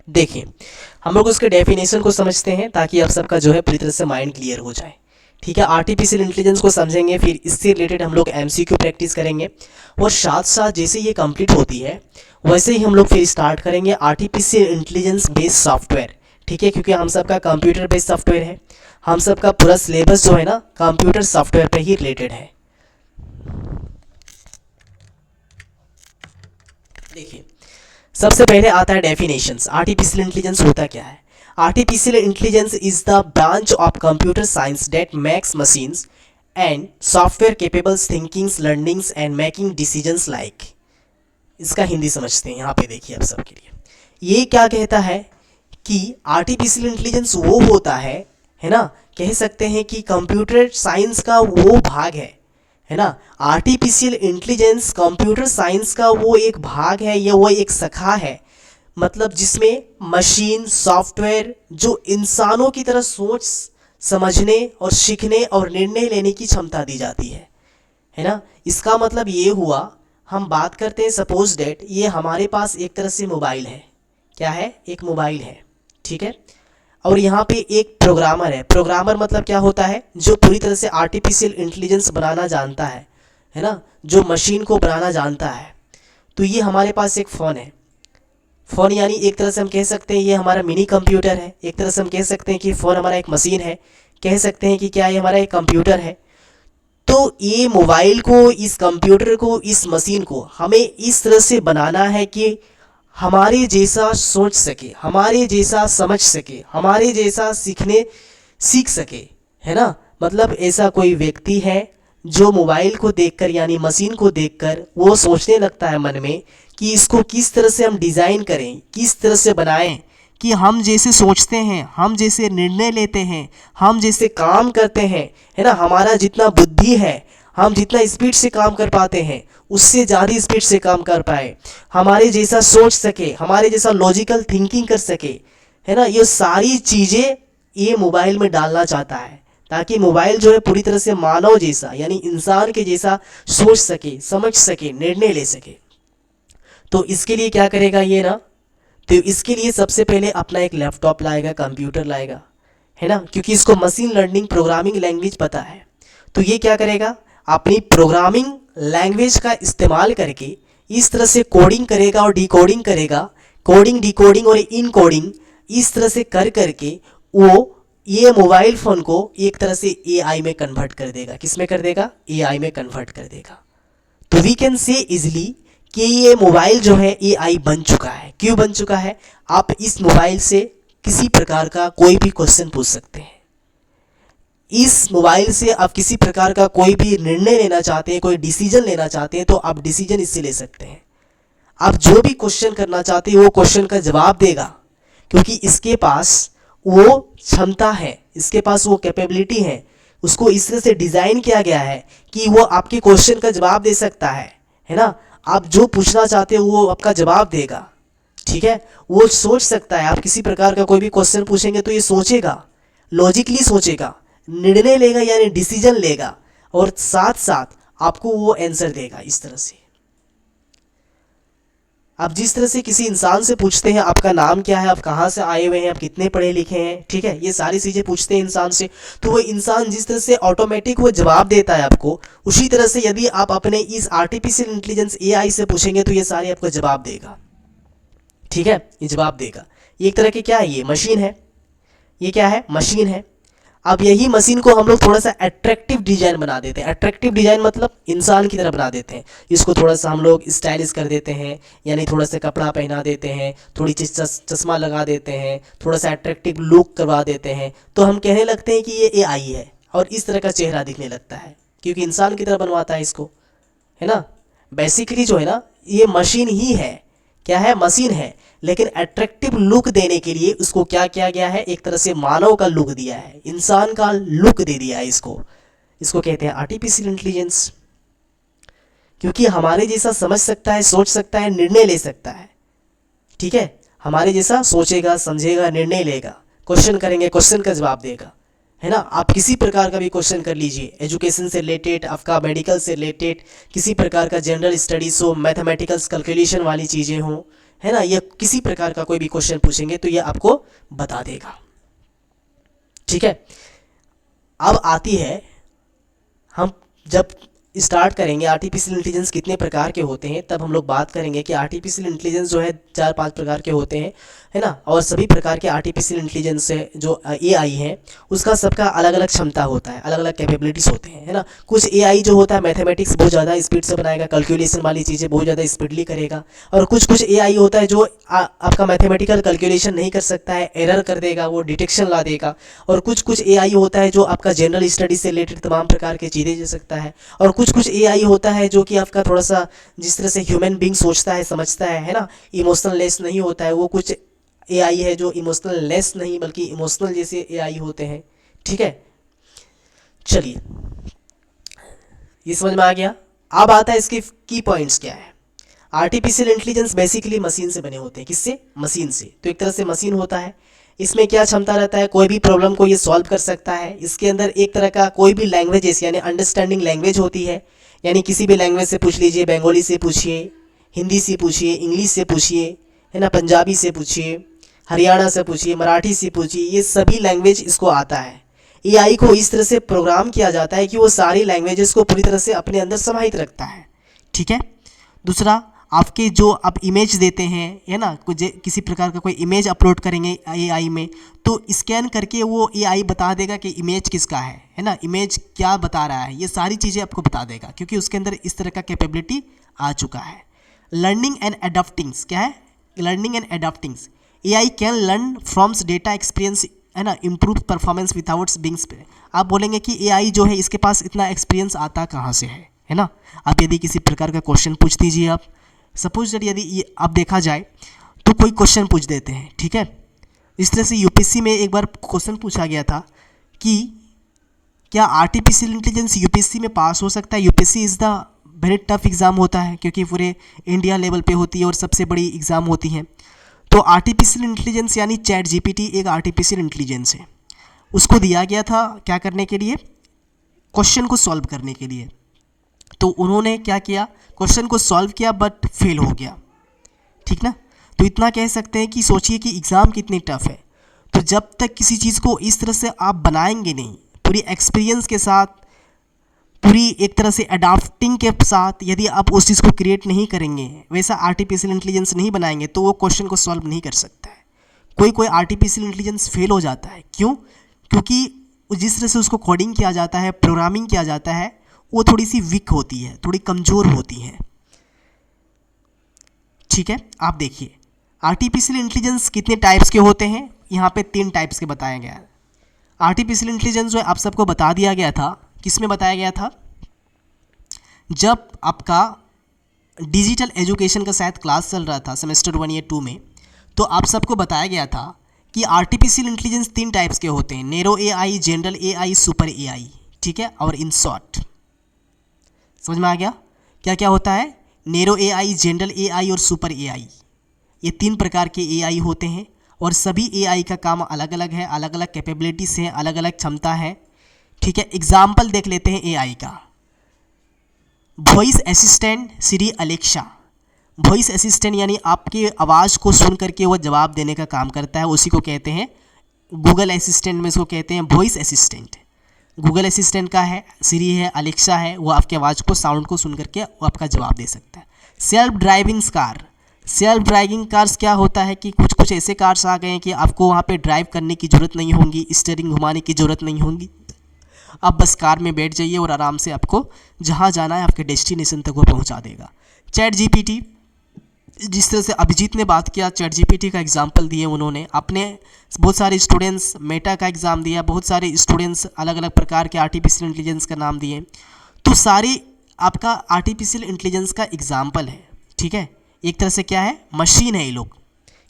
देखिए, हम लोग उसके डेफिनेशन को समझते हैं ताकि आप सबका जो है पूरी तरह से माइंड क्लियर हो जाए। ठीक है, आर्टिफिशियल इंटेलिजेंस को समझेंगे, फिर इससे रिलेटेड हम लोग एमसीक्यू प्रैक्टिस करेंगे, और साथ साथ जैसे ये कंप्लीट होती है वैसे ही हम लोग फिर स्टार्ट करेंगे आर्टिफिशियल इंटेलिजेंस बेस्ड सॉफ्टवेयर। ठीक है, क्योंकि हम सबका कंप्यूटर बेस्ड सॉफ्टवेयर है, हम सबका पूरा सिलेबस जो है ना कंप्यूटर सॉफ्टवेयर पे ही रिलेटेड है। देखिए, सबसे पहले आता है डेफिनेशंस। आर्टिफिशियल इंटेलिजेंस होता क्या है? Artificial intelligence is the branch of computer science that makes machines and software capables thinkings learnings and making decisions like. इसका हिंदी समझते हैं, यहाँ पे देखिए आप सबके लिए। ये क्या कहता है कि आर्टिफिशियल इंटेलिजेंस वो होता है ना, कह सकते हैं कि कंप्यूटर साइंस का वो भाग है ना। आर्टिफिशियल इंटेलिजेंस कंप्यूटर साइंस का वो एक भाग है या वो एक शाखा है, मतलब जिसमें मशीन सॉफ्टवेयर जो इंसानों की तरह सोच समझने और सीखने और निर्णय लेने की क्षमता दी जाती है ना। इसका मतलब ये हुआ, हम बात करते हैं सपोज डेट ये हमारे पास एक तरह से मोबाइल है। क्या है? एक मोबाइल है, ठीक है। और यहाँ पे एक प्रोग्रामर है। प्रोग्रामर मतलब क्या होता है? जो पूरी तरह से आर्टिफिशियल इंटेलिजेंस बनाना जानता है ना, जो मशीन को बनाना जानता है। तो ये हमारे पास एक फ़ोन है। फ़ोन यानी एक तरह से हम कह सकते हैं ये हमारा मिनी कंप्यूटर है। एक तरह से हम कह सकते हैं कि फ़ोन हमारा एक मशीन है। कह सकते हैं कि क्या ये हमारा एक कंप्यूटर है। तो ये मोबाइल को, इस कंप्यूटर को, इस मशीन को हमें इस तरह से बनाना है कि हमारे जैसा सोच सके, हमारे जैसा समझ सके, हमारे जैसा सीख सके, है ना। मतलब ऐसा कोई व्यक्ति है जो मोबाइल को देखकर यानी मशीन को देखकर वो सोचने लगता है मन में कि इसको किस तरह से हम डिज़ाइन करें, किस तरह से बनाएं कि हम जैसे सोचते हैं, हम जैसे निर्णय लेते हैं, हम जैसे काम करते हैं, है ना, हमारा जितना बुद्धि है, हम जितना स्पीड से काम कर पाते हैं उससे ज़्यादा स्पीड से काम कर पाए, हमारे जैसा सोच सके, हमारे जैसा लॉजिकल थिंकिंग कर सके, है ना। ये सारी चीज़ें ये मोबाइल में डालना चाहता है ताकि मोबाइल जो है पूरी तरह से मानव जैसा यानी इंसान के जैसा सोच सके, समझ सके, निर्णय ले सके। तो इसके लिए क्या करेगा ये ना, तो इसके लिए सबसे पहले अपना एक लैपटॉप लाएगा, कंप्यूटर लाएगा, है ना, क्योंकि इसको मशीन लर्निंग प्रोग्रामिंग लैंग्वेज पता है। तो ये क्या करेगा, अपनी प्रोग्रामिंग लैंग्वेज का इस्तेमाल करके इस तरह से कोडिंग करेगा और डिकोडिंग करेगा, कोडिंग डिकोडिंग और इन कोडिंग इस तरह से कर करके वो ये मोबाइल फ़ोन को एक तरह से एआई में कन्वर्ट कर देगा। किस में कर देगा? एआई में कन्वर्ट कर देगा। तो वी कैन से इजली कि ये मोबाइल जो है एआई बन चुका है। क्यों बन चुका है? आप इस मोबाइल से किसी प्रकार का कोई भी क्वेश्चन पूछ सकते हैं। इस मोबाइल से आप किसी प्रकार का कोई भी निर्णय लेना चाहते हैं, कोई डिसीजन लेना चाहते हैं तो आप डिसीजन इससे ले सकते हैं। आप जो भी क्वेश्चन करना चाहते हैं वो क्वेश्चन का जवाब देगा, क्योंकि इसके पास वो क्षमता है, इसके पास वो कैपेबिलिटी है। उसको इस तरह से डिज़ाइन किया गया है कि वो आपके क्वेश्चन का जवाब दे सकता है ना। आप जो पूछना चाहते हो वो आपका जवाब देगा, ठीक है। वो सोच सकता है, आप किसी प्रकार का कोई भी क्वेश्चन पूछेंगे तो ये सोचेगा, लॉजिकली सोचेगा, निर्णय लेगा यानी डिसीजन लेगा, और साथ साथ आपको वो आंसर देगा। इस तरह से आप जिस तरह से किसी इंसान से पूछते हैं आपका नाम क्या है, आप कहाँ से आए हुए हैं, आप कितने पढ़े लिखे हैं, ठीक है, ये सारी चीज़ें पूछते हैं इंसान से, तो वो इंसान जिस तरह से ऑटोमेटिक वो जवाब देता है आपको, उसी तरह से यदि आप अपने इस आर्टिफिशियल इंटेलिजेंस एआई से पूछेंगे तो ये सारे आपको जवाब देगा, ठीक है, ये जवाब देगा। ये एक तरह की क्या है, ये मशीन है। ये क्या है? मशीन है। अब यही मशीन को हम लोग थोड़ा सा अट्रैक्टिव डिजाइन बना देते हैं। अट्रैक्टिव डिजाइन मतलब इंसान की तरह बना देते हैं। इसको थोड़ा सा हम लोग स्टाइलिश कर देते हैं, यानी थोड़ा सा कपड़ा पहना देते हैं, थोड़ी चश्मा लगा देते हैं, थोड़ा सा अट्रैक्टिव लुक करवा देते हैं, तो हम कहने लगते हैं कि ये एआई है और इस तरह का चेहरा दिखने लगता है, क्योंकि इंसान की तरह बनवाता है इसको, है ना। बेसिकली जो है ना ये मशीन ही है। क्या है? मशीन है, लेकिन अट्रैक्टिव लुक देने के लिए उसको क्या किया गया है, एक तरह से मानव का लुक दिया है, इंसान का लुक दे दिया है इसको। इसको कहते हैं आर्टिफिशियल इंटेलिजेंस, क्योंकि हमारे जैसा समझ सकता है, सोच सकता है, निर्णय ले सकता है, ठीक है। हमारे जैसा सोचेगा, समझेगा, निर्णय लेगा, क्वेश्चन करेंगे, क्वेश्चन का जवाब देगा, है ना। आप किसी प्रकार का भी क्वेश्चन कर लीजिए, एजुकेशन से रिलेटेड, आपका मेडिकल से रिलेटेड, किसी प्रकार का जनरल स्टडीज़ हो, मैथमेटिकल्स कैलकुलेशन वाली चीज़ें हों, है ना, ये किसी प्रकार का कोई भी क्वेश्चन पूछेंगे तो ये आपको बता देगा। ठीक है, अब आती है, हम जब स्टार्ट करेंगे आर्टिफिशियल इंटेलिजेंस कितने प्रकार के होते हैं, तब हम लोग बात करेंगे कि आर्टिफिशियल इंटेलिजेंस जो है 4-5 प्रकार के होते हैं, है ना। और सभी प्रकार के आर्टिफिशियल इंटेलिजेंस से जो एआई है उसका सबका अलग अलग क्षमता होता है, अलग अलग कैपेबिलिटीज़ होते हैं, है ना। कुछ एआई जो होता है मैथमेटिक्स बहुत ज़्यादा स्पीड से बनाएगा, कैलकुलेशन वाली चीज़ें बहुत ज़्यादा स्पीडली करेगा। और कुछ एआई होता है जो आपका मैथमेटिकल कैलकुलेशन नहीं कर सकता है, एरर कर देगा, वो डिटेक्शन ला देगा। और कुछ एआई होता है जो आपका जनरल स्टडी से रिलेटेड तमाम प्रकार की चीज़ें दे सकता है। और कुछ एआई होता है जो कि आपका थोड़ा सा जिस तरह से ह्यूमन बीइंग सोचता है, समझता है ना, इमोशनल लेस नहीं होता है। वो कुछ एआई है जो इमोशनल लेस नहीं बल्कि इमोशनल जैसे एआई होते हैं। ठीक है, चलिए ये समझ में आ गया। अब आता है इसके की पॉइंट्स क्या है। आर्टिफिशियल इंटेलिजेंस बेसिकली मशीन से बने होते हैं। किससे? मशीन से। तो एक तरह से मशीन होता है। इसमें क्या क्षमता रहता है, कोई भी प्रॉब्लम को ये सॉल्व कर सकता है। इसके अंदर एक तरह का कोई भी लैंग्वेजेस यानी अंडरस्टैंडिंग लैंग्वेज होती है, यानी किसी भी लैंग्वेज से पूछ लीजिए, बंगाली से पूछिए, हिंदी से पूछिए, इंग्लिश से पूछिए, है ना, पंजाबी से पूछिए, हरियाणा से पूछिए, मराठी से पूछिए, ये सभी लैंग्वेज इसको आता है। एआई को इस तरह से प्रोग्राम किया जाता है कि वो सारी लैंग्वेजेस को पूरी तरह से अपने अंदर समाहित रखता है। ठीक है। दूसरा, आपके जो आप इमेज देते हैं, है ना, कुछ किसी प्रकार का कोई इमेज अपलोड करेंगे एआई में, तो स्कैन करके वो एआई बता देगा कि इमेज किसका है ना, इमेज क्या बता रहा है, ये सारी चीज़ें आपको बता देगा क्योंकि उसके अंदर इस तरह का कैपेबिलिटी आ चुका है। लर्निंग एंड एडाप्टिंग्स क्या है? Learning and adaptings, AI can learn froms data experience, है ना, इम्प्रूव परफॉर्मेंस विदाउट बीइंग। आप बोलेंगे कि एआई जो है इसके पास इतना एक्सपीरियंस आता कहाँ से है ना। आप यदि किसी प्रकार का क्वेश्चन पूछ दीजिए, आप सपोज दैट यदि ये अब देखा जाए तो कोई क्वेश्चन पूछ देते हैं, ठीक है। इस तरह से यूपीएससी में एक बार क्वेश्चन पूछा गया था कि क्या आर्टिफिशियल इंटेलिजेंस यूपीएससी में पास हो सकता है। UPSC is the very tough exam होता है क्योंकि पूरे इंडिया लेवल पे होती है और सबसे बड़ी एग्ज़ाम होती है। तो आर्टिफिशियल इंटेलिजेंस यानी चैट जीपीटी एक आर्टिफिशियल इंटेलिजेंस है। उसको दिया गया था क्या करने के लिए? क्वेश्चन को सॉल्व करने के लिए। तो उन्होंने क्या किया, क्वेश्चन को सॉल्व किया बट फेल हो गया, ठीक ना। तो इतना कह सकते हैं कि सोचिए कि एग्ज़ाम कितनी टफ है। तो जब तक किसी चीज़ को इस तरह से आप बनाएंगे नहीं, पूरी एक्सपीरियंस के साथ, पूरी एक तरह से अडाप्टिंग के साथ, यदि आप उस चीज़ को क्रिएट नहीं करेंगे, वैसा आर्टिफिशियल इंटेलिजेंस नहीं बनाएंगे, तो वो क्वेश्चन को सॉल्व नहीं कर सकता है। कोई आर्टिफिशियल इंटेलिजेंस फेल हो जाता है। क्यों? क्योंकि जिस तरह से उसको कोडिंग किया जाता है, प्रोग्रामिंग किया जाता है, वो थोड़ी सी वीक होती है, थोड़ी कमज़ोर होती है। ठीक है, आप देखिए आर्टिफिशियल इंटेलिजेंस कितने टाइप्स के होते हैं। यहाँ पे 3 टाइप्स के बताया गया है। आर्टिफिशियल इंटेलिजेंस जो है आप सबको बता दिया गया था, किसमें बताया गया था? जब आपका डिजिटल एजुकेशन का शायद क्लास चल रहा था सेमेस्टर 1 या 2 में, तो आप सबको बताया गया था कि आर्टिफिशियल इंटेलिजेंस 3 टाइप्स के होते हैं, narrow AI, general AI, super AI. ठीक है, और इन शॉर्ट समझ में आ गया क्या क्या होता है? नैरो एआई, जनरल एआई और सुपर एआई, ये 3 प्रकार के एआई होते हैं और सभी एआई का काम अलग अलग है, अलग अलग कैपेबिलिटीज़ हैं, अलग अलग क्षमता है। ठीक है, एग्जाम्पल देख लेते हैं एआई का। वॉइस असिस्टेंट सिरी अलेक्सा। वॉइस असिस्टेंट यानी आपकी आवाज़ को सुन करके वो जवाब देने का काम करता है, उसी को कहते हैं गूगल असिस्टेंट में इसको कहते हैं वॉइस असिस्टेंट। गूगल असिस्टेंट का है, सिरी है, अलेक्सा है, वो आपकी आवाज़ को, साउंड को सुन करके वो आपका जवाब दे सकता है। Self driving car. Self driving cars क्या होता है कि कुछ ऐसे कार्स आ गए हैं कि आपको वहाँ पे ड्राइव करने की ज़रूरत नहीं होगी, स्टीयरिंग घुमाने की ज़रूरत नहीं होगी। आप बस कार में बैठ जाइए और आराम से आपको जहाँ जाना है आपके डेस्टिनेशन तक वो पहुँचा देगा। चैट जीपीटी, जिस तरह से अभिजीत ने बात किया, चैट जीपीटी का एग्जाम्पल दिए उन्होंने, अपने बहुत सारे स्टूडेंट्स मेटा का एग्ज़ाम दिया, बहुत सारे स्टूडेंट्स अलग अलग प्रकार के आर्टिफिशियल इंटेलिजेंस का नाम दिए। तो सारे आपका आर्टिफिशियल इंटेलिजेंस का एग्जाम्पल है। ठीक है, एक तरह से क्या है, मशीन है ये लोग।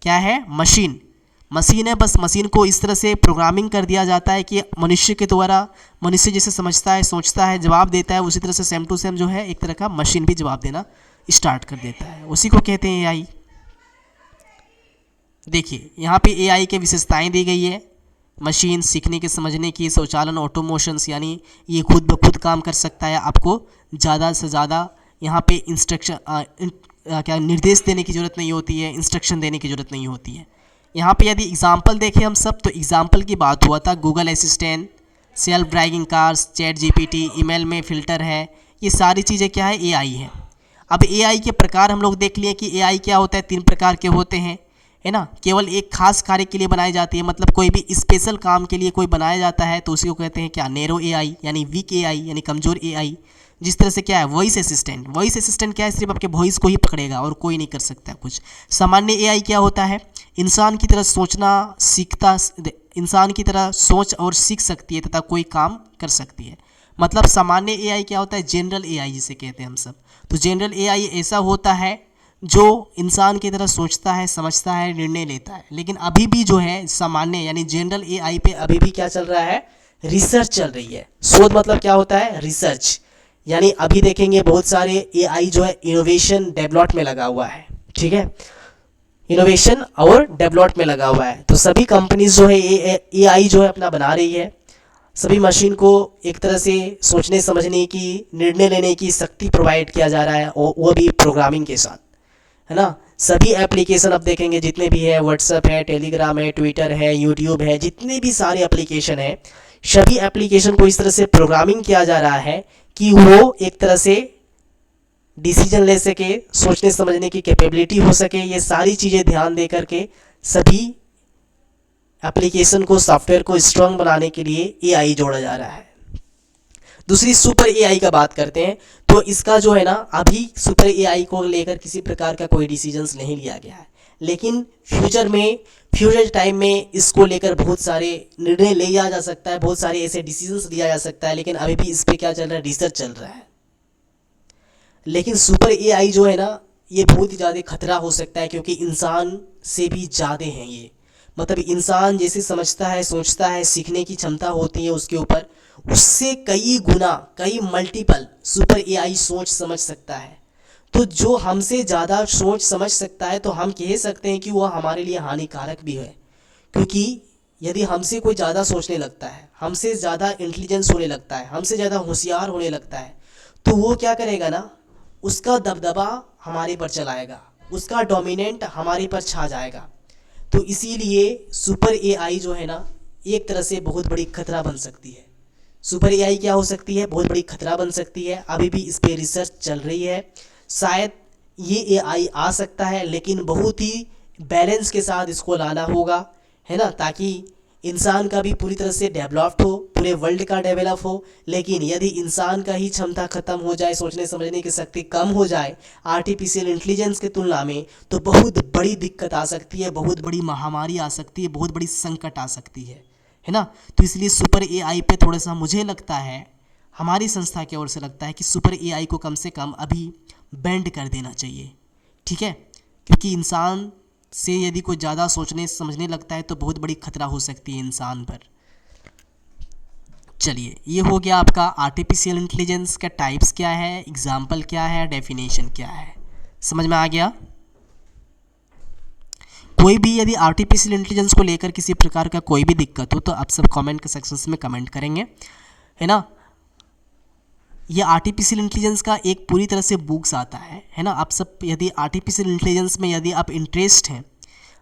क्या है? मशीन है। बस मशीन को इस तरह से प्रोग्रामिंग कर दिया जाता है कि मनुष्य के द्वारा, मनुष्य जैसे समझता है, सोचता है, जवाब देता है, उसी तरह से सेम टू सेम जो है एक तरह का मशीन भी जवाब देना स्टार्ट कर देता है, उसी को कहते हैं एआई। देखिए यहाँ पे एआई के विशेषताएं दी गई है। मशीन सीखने के, समझने की, स्वचालन, ऑटोमोशंस, यानी ये खुद ब खुद काम कर सकता है, आपको ज़्यादा से ज़्यादा यहाँ पे इंस्ट्रक्शन क्या निर्देश देने की ज़रूरत नहीं होती है, इंस्ट्रक्शन देने की ज़रूरत नहीं होती है। यहाँ पे यदि एग्जाम्पल देखें हम सब, तो एग्जाम्पल की बात हुआ था Google assistant, self driving cars, chat GPT, email में फ़िल्टर है, ये सारी चीज़ें क्या है, एआई है। अब एआई के प्रकार हम लोग देख लिए कि एआई क्या होता है, 3 प्रकार के होते हैं, है ना। केवल एक खास कार्य के लिए बनाई जाती है, मतलब कोई भी स्पेशल काम के लिए कोई बनाया जाता है तो उसी को कहते हैं क्या, नैरो एआई यानी वीक एआई यानी कमज़ोर एआई। जिस तरह से क्या है वॉइस असिस्टेंट क्या है, सिर्फ आपके वॉइस को ही पकड़ेगा और कोई नहीं कर सकता कुछ। सामान्य एआई क्या होता है, इंसान की तरह सोचना सीखता, इंसान की तरह सोच और सीख सकती है तथा कोई काम कर सकती है। मतलब सामान्य एआई क्या होता है, जनरल एआई जिसे कहते हैं हम सब। तो जनरल एआई ऐसा होता है जो इंसान की तरह सोचता है, समझता है, निर्णय लेता है। लेकिन अभी भी जो है सामान्य यानी जनरल एआई पे अभी भी क्या चल रहा है, रिसर्च चल रही है। शोध मतलब क्या होता है, रिसर्च। यानी अभी देखेंगे बहुत सारे एआई जो है इनोवेशन डेवलप में लगा हुआ है, ठीक है, इनोवेशन और डेवलप में लगा हुआ है। तो सभी कंपनीज जो है एआई जो है अपना बना रही है, सभी मशीन को एक तरह से सोचने समझने की, निर्णय लेने की शक्ति प्रोवाइड किया जा रहा है, और वो भी प्रोग्रामिंग के साथ, है ना। सभी एप्लीकेशन अब देखेंगे जितने भी है, व्हाट्सएप है, टेलीग्राम है, ट्विटर है, यूट्यूब है, जितने भी सारे एप्लीकेशन है, सभी एप्लीकेशन को इस तरह से प्रोग्रामिंग किया जा रहा है कि वो एक तरह से डिसीजन ले सके, सोचने समझने की कैपेबिलिटी हो सके। ये सारी चीज़ें ध्यान दे करके सभी एप्लीकेशन को, सॉफ्टवेयर को स्ट्रांग बनाने के लिए एआई जोड़ा जा रहा है। दूसरी सुपर एआई का बात करते हैं, तो इसका जो है ना, अभी सुपर एआई को लेकर किसी प्रकार का कोई डिसीजंस नहीं लिया गया है, लेकिन फ्यूचर टाइम में इसको लेकर बहुत सारे निर्णय लिया जा सकता है, बहुत सारे ऐसे डिसीजंस लिया जा सकता है। लेकिन अभी भी इस पर क्या चल रहा है, रिसर्च चल रहा है। लेकिन सुपर एआई जो है ना, ये बहुत ही ज़्यादा खतरा हो सकता है, क्योंकि इंसान से भी ज़्यादा हैं ये। मतलब इंसान जैसे समझता है, सोचता है, सीखने की क्षमता होती है उसके ऊपर, उससे कई गुना, कई मल्टीपल सुपर एआई सोच समझ सकता है। तो जो हमसे ज़्यादा सोच समझ सकता है, तो हम कह सकते हैं कि वह हमारे लिए हानिकारक भी है। क्योंकि यदि हमसे कोई ज़्यादा सोचने लगता है, हमसे ज़्यादा इंटेलिजेंस होने लगता है, हमसे ज़्यादा होशियार होने लगता है, तो वो क्या करेगा ना, उसका दबदबा हमारे पर चलाएगा, उसका डोमिनेंट हमारे पर छा जाएगा। तो इसीलिए सुपर एआई जो है ना, एक तरह से बहुत बड़ी खतरा बन सकती है। सुपर एआई क्या हो सकती है, बहुत बड़ी खतरा बन सकती है। अभी भी इस पे रिसर्च चल रही है। शायद ये एआई आ सकता है, लेकिन बहुत ही बैलेंस के साथ इसको लाना होगा, है ना, ताकि इंसान का भी पूरी तरह से डेवलप्ड हो, पूरे वर्ल्ड का डेवलप हो। लेकिन यदि इंसान का ही क्षमता खत्म हो जाए, सोचने समझने की शक्ति कम हो जाए आर्टिफिशियल इंटेलिजेंस की तुलना में, तो बहुत बड़ी दिक्कत आ सकती है, बहुत बड़ी महामारी आ सकती है, बहुत बड़ी संकट आ सकती है ना। तो इसलिए सुपर एआई पे थोड़ा सा मुझे लगता है, हमारी संस्था की ओर से लगता है कि सुपर एआई को कम से कम अभी बैंड कर देना चाहिए, ठीक है। क्योंकि इंसान से यदि कोई ज़्यादा सोचने समझने लगता है तो बहुत बड़ी खतरा हो सकती है इंसान पर। चलिए, ये हो गया आपका आर्टिफिशियल इंटेलिजेंस का टाइप्स क्या है, एग्जाम्पल क्या है, डेफिनेशन क्या है, समझ में आ गया। कोई भी यदि आर्टिफिशियल इंटेलिजेंस को लेकर किसी प्रकार का कोई भी दिक्कत हो तो आप सब कमेंट के सेक्शन में कमेंट करेंगे, है ना। ये आर्टिफिशियल इंटेलिजेंस का एक पूरी तरह से बुक्स आता है ना। आप सब यदि आर्टिफिशियल इंटेलिजेंस में यदि आप इंटरेस्ट हैं,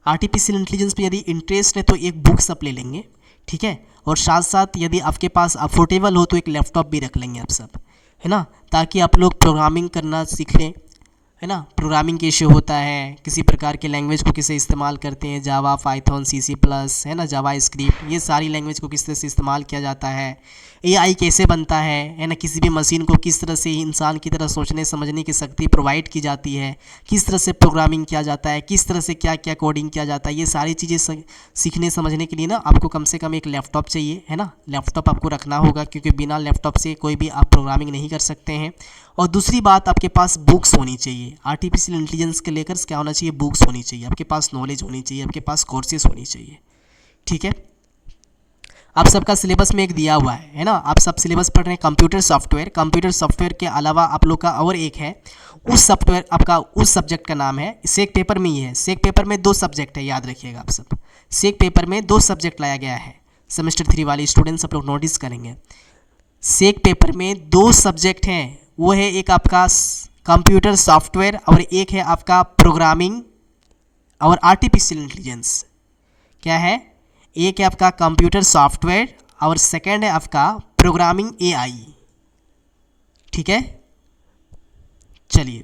आर्टिफिशियल इंटेलिजेंस में यदि इंटरेस्ट है, तो एक बुक्स आप ले लेंगे, ठीक है। और साथ साथ यदि आपके पास अफोर्डेबल हो तो एक लैपटॉप भी रख लेंगे आप सब, है ना, ताकि आप लोग प्रोग्रामिंग करना सीख लें, है ना। प्रोग्रामिंग कैसे होता है, किसी प्रकार के लैंग्वेज को कैसे इस्तेमाल करते हैं, जावा, पाइथन, C++, है ना, जावा स्क्रिप्ट, ये सारी लैंग्वेज को किस तरह से इस्तेमाल किया जाता है, एआई कैसे बनता है ना, किसी भी मशीन को किस तरह से इंसान की तरह सोचने समझने की शक्ति प्रोवाइड की जाती है, किस तरह से प्रोग्रामिंग किया जाता है, किस तरह से क्या क्या कोडिंग किया जाता है, ये सारी चीज़ें सीखने समझने के लिए ना आपको कम से कम एक लैपटॉप चाहिए, है ना। लैपटॉप आपको रखना होगा, क्योंकि बिना लैपटॉप से कोई भी आप प्रोग्रामिंग नहीं कर सकते हैं। और दूसरी बात, आपके पास बुक्स होनी चाहिए। आर्टिफिशियल इंटेलिजेंस के लेकर क्या होना चाहिए, बुक्स होनी चाहिए, आपके पास नॉलेज होनी चाहिए, आपके पास कोर्सेज होनी चाहिए, ठीक है। आप सबका सिलेबस में एक दिया हुआ है ना। आप सब सिलेबस पढ़ रहे हैं कंप्यूटर सॉफ्टवेयर। कंप्यूटर सॉफ्टवेयर के अलावा आप लोग का और एक है, उस सॉफ्टवेयर आपका उस सब्जेक्ट का नाम है, सेक पेपर में ही है। सेक पेपर में 2 सब्जेक्ट है, याद रखिएगा आप सब। सेक पेपर में 2 सब्जेक्ट लाया गया है। सेमेस्टर 3 वाले स्टूडेंट्स आप लोग नोटिस करेंगे, सेक पेपर में 2 सब्जेक्ट हैं। वो है एक आपका कंप्यूटर सॉफ्टवेयर और एक है आपका प्रोग्रामिंग और आर्टिफिशियल इंटेलिजेंस। क्या है? एक है आपका कंप्यूटर सॉफ्टवेयर और सेकंड है आपका प्रोग्रामिंग एआई। ठीक है, चलिए।